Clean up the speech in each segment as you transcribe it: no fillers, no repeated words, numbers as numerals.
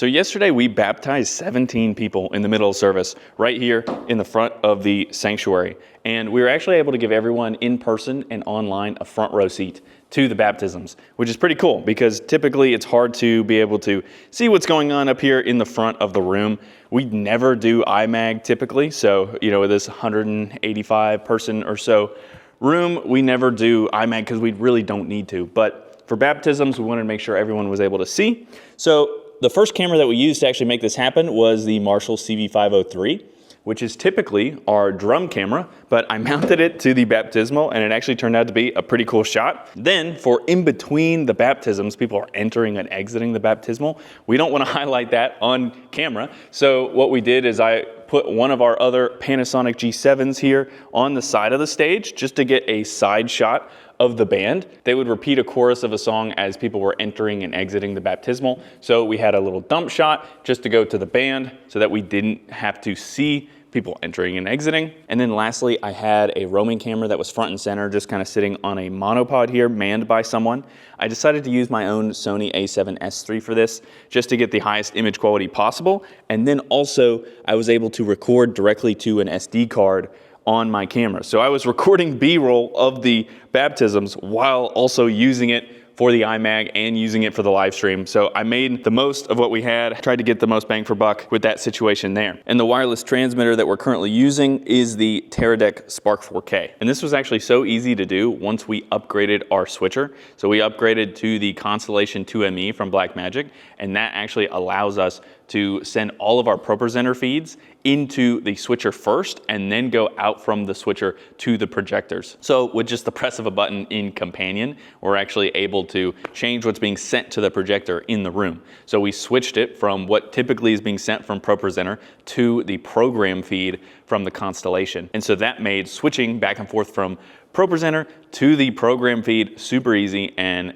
So yesterday we baptized 17 people in the middle of service right here in the front of the sanctuary. And we were actually able to give everyone in person and online a front row seat to the baptisms, which is pretty cool because typically it's hard to be able to see what's going on up here in the front of the room. We never do IMAG typically. So, with this 185 person or so room, we never do IMAG because we really don't need to. But for baptisms, we wanted to make sure everyone was able to see. So the first camera that we used to actually make this happen was the Marshall CV503, which is typically our drum camera, but I mounted it to the baptismal and it actually turned out to be a pretty cool shot. Then for in between the baptisms, people are entering and exiting the baptismal. We don't want to highlight that on camera. So what we did is I put one of our other Panasonic G7s here on the side of the stage just to get a side shot of the band. They would repeat a chorus of a song as people were entering and exiting the baptismal. So we had a little dump shot just to go to the band so that we didn't have to see people entering and exiting. And then lastly, I had a roaming camera that was front and center, just kind of sitting on a monopod here, manned by someone. I decided to use my own Sony a7S III for this, just to get the highest image quality possible. And then also, I was able to record directly to an SD card on my camera. So I was recording B-roll of the baptisms while also using it for the IMAG and using it for the live stream. So I made the most of what we had, tried to get the most bang for buck with that situation there. And the wireless transmitter that we're currently using is the Teradek Spark 4K. And this was actually so easy to do once we upgraded our switcher. So we upgraded to the Constellation 2ME from Blackmagic, and that actually allows us to send all of our ProPresenter feeds into the switcher first and then go out from the switcher to the projectors. So with just the press of a button in Companion, we're actually able to change what's being sent to the projector in the room. So we switched it from what typically is being sent from ProPresenter to the program feed from the Constellation. And so that made switching back and forth from ProPresenter to the program feed super easy and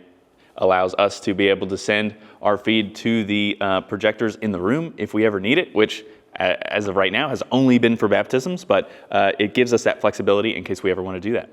allows us to be able to send our feed to the projectors in the room if we ever need it, which as of right now has only been for baptisms, but it gives us that flexibility in case we ever want to do that.